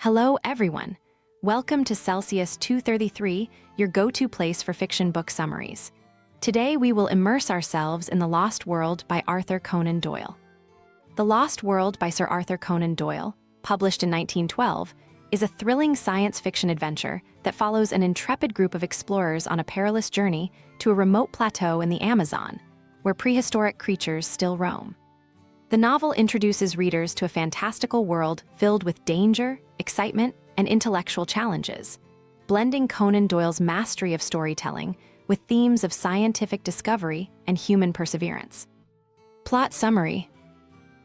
Hello, everyone. Welcome to Celsius 233, your go-to place for fiction book summaries. Today, we will immerse ourselves in The Lost World by Arthur Conan Doyle. The Lost World by Sir Arthur Conan Doyle, published in 1912, is a thrilling science fiction adventure that follows an intrepid group of explorers on a perilous journey to a remote plateau in the Amazon, where prehistoric creatures still roam. The novel introduces readers to a fantastical world filled with danger, excitement, and intellectual challenges, blending Conan Doyle's mastery of storytelling with themes of scientific discovery and human perseverance. Plot summary.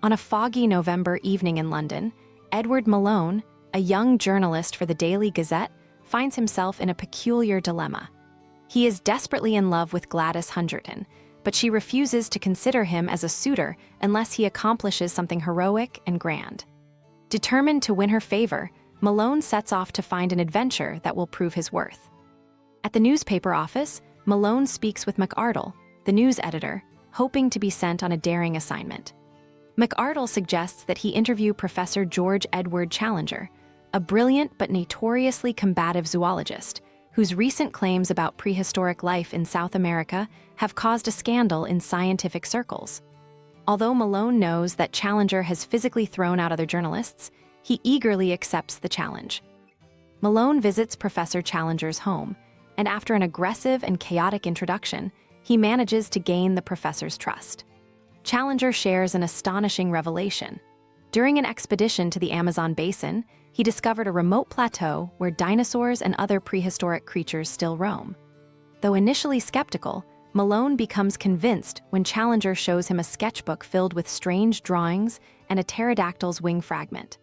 On a foggy November evening in London, Edward Malone, a young journalist for the Daily Gazette, finds himself in a peculiar dilemma. He is desperately in love with Gladys Hungerton, but she refuses to consider him as a suitor unless he accomplishes something heroic and grand. Determined to win her favor, Malone sets off to find an adventure that will prove his worth. At the newspaper office, Malone speaks with McArdle, the news editor, hoping to be sent on a daring assignment. McArdle suggests that he interview Professor George Edward Challenger, a brilliant but notoriously combative zoologist, whose recent claims about prehistoric life in South America have caused a scandal in scientific circles. Although Malone knows that Challenger has physically thrown out other journalists, he eagerly accepts the challenge. Malone visits Professor Challenger's home, and after an aggressive and chaotic introduction, he manages to gain the professor's trust. Challenger shares an astonishing revelation. During an expedition to the Amazon basin, he discovered a remote plateau where dinosaurs and other prehistoric creatures still roam. Though initially skeptical, Malone becomes convinced when Challenger shows him a sketchbook filled with strange drawings and a pterodactyl's wing fragment.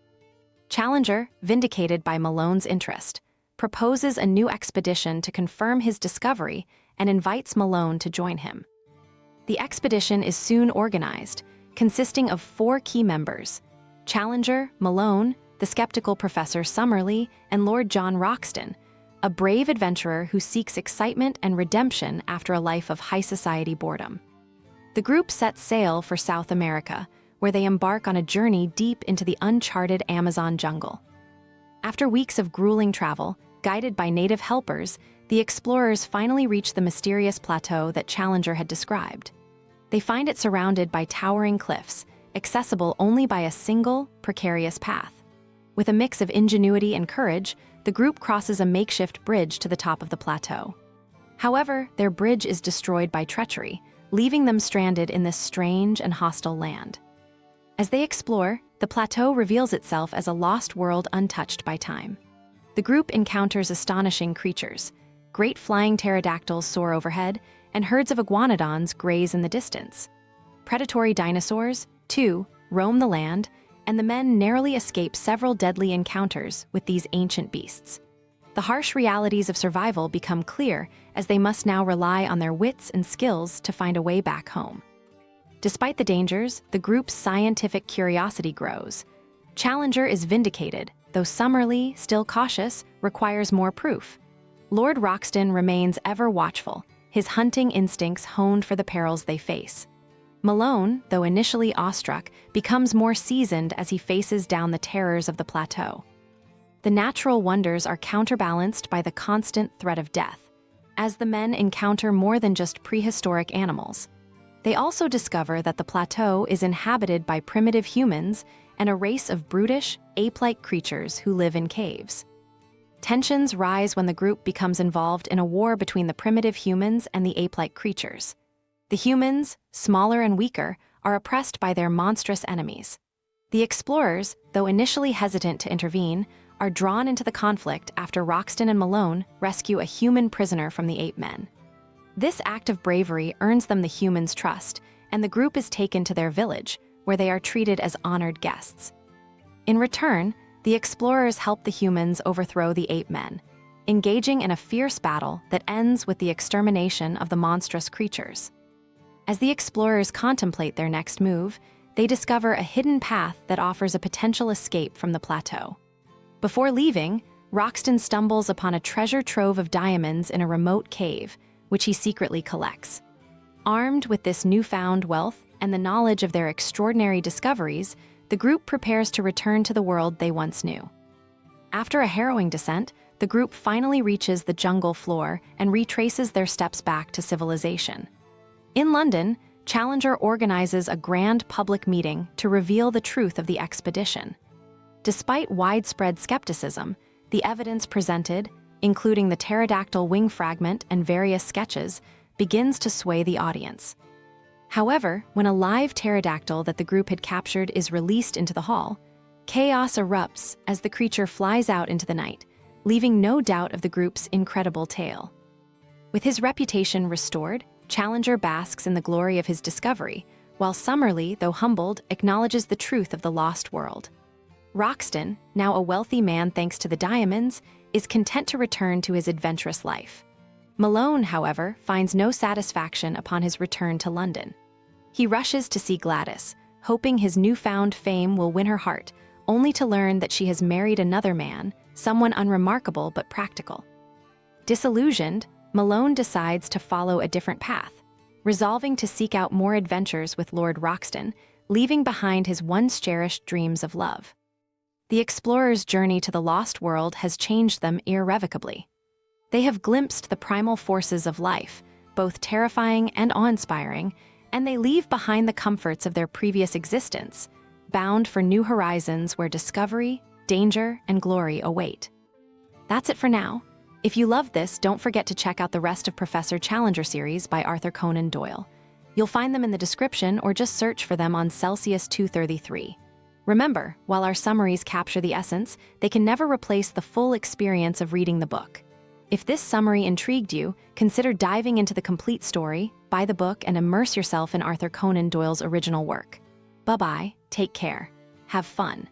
Challenger, vindicated by Malone's interest, proposes a new expedition to confirm his discovery and invites Malone to join him. The expedition is soon organized, consisting of 4 key members: Challenger, Malone, the skeptical Professor Summaries, and Lord John Roxton, a brave adventurer who seeks excitement and redemption after a life of high society boredom. The group sets sail for South America, where they embark on a journey deep into the uncharted Amazon jungle. After weeks of grueling travel, guided by native helpers, the explorers finally reach the mysterious plateau that Challenger had described. They find it surrounded by towering cliffs, accessible only by a single, precarious path. With a mix of ingenuity and courage, the group crosses a makeshift bridge to the top of the plateau. However, their bridge is destroyed by treachery, leaving them stranded in this strange and hostile land. As they explore, the plateau reveals itself as a lost world untouched by time. The group encounters astonishing creatures. Great flying pterodactyls soar overhead, and herds of iguanodons graze in the distance. Predatory dinosaurs, too, roam the land, and the men narrowly escape several deadly encounters with these ancient beasts. The harsh realities of survival become clear as they must now rely on their wits and skills to find a way back home. Despite the dangers, the group's scientific curiosity grows. Challenger is vindicated, though Summaries, still cautious, requires more proof. Lord Roxton remains ever watchful, his hunting instincts honed for the perils they face. Malone, though initially awestruck, becomes more seasoned as he faces down the terrors of the plateau. The natural wonders are counterbalanced by the constant threat of death, as the men encounter more than just prehistoric animals. They also discover that the plateau is inhabited by primitive humans and a race of brutish, ape-like creatures who live in caves. Tensions rise when the group becomes involved in a war between the primitive humans and the ape-like creatures. The humans, smaller and weaker, are oppressed by their monstrous enemies. The explorers, though initially hesitant to intervene, are drawn into the conflict after Roxton and Malone rescue a human prisoner from the ape men. This act of bravery earns them the humans' trust, and the group is taken to their village, where they are treated as honored guests. In return, the explorers help the humans overthrow the ape men, engaging in a fierce battle that ends with the extermination of the monstrous creatures. As the explorers contemplate their next move, they discover a hidden path that offers a potential escape from the plateau. Before leaving, Roxton stumbles upon a treasure trove of diamonds in a remote cave, which he secretly collects. Armed with this newfound wealth and the knowledge of their extraordinary discoveries, the group prepares to return to the world they once knew. After a harrowing descent, the group finally reaches the jungle floor and retraces their steps back to civilization. In London, Challenger organizes a grand public meeting to reveal the truth of the expedition. Despite widespread skepticism, the evidence presented, including the pterodactyl wing fragment and various sketches, begins to sway the audience. However, when a live pterodactyl that the group had captured is released into the hall, chaos erupts as the creature flies out into the night, leaving no doubt of the group's incredible tale. With his reputation restored, Challenger basks in the glory of his discovery, while Summerlee, though humbled, acknowledges the truth of the lost world. Roxton, now a wealthy man thanks to the diamonds, is content to return to his adventurous life. Malone, however, finds no satisfaction upon his return to London. He rushes to see Gladys, hoping his newfound fame will win her heart, only to learn that she has married another man, someone unremarkable but practical. Disillusioned, Malone decides to follow a different path, resolving to seek out more adventures with Lord Roxton, leaving behind his once cherished dreams of love. The explorer's journey to the lost world has changed them irrevocably. They have glimpsed the primal forces of life, both terrifying and awe-inspiring, and they leave behind the comforts of their previous existence, bound for new horizons where discovery, danger, and glory await. That's it for now. If you loved this, don't forget to check out the rest of Professor Challenger series by Arthur Conan Doyle. You'll find them in the description or just search for them on Celsius 233. Remember, while our summaries capture the essence, they can never replace the full experience of reading the book. If this summary intrigued you, consider diving into the complete story, buy the book, and immerse yourself in Arthur Conan Doyle's original work. Bye-bye, take care, have fun.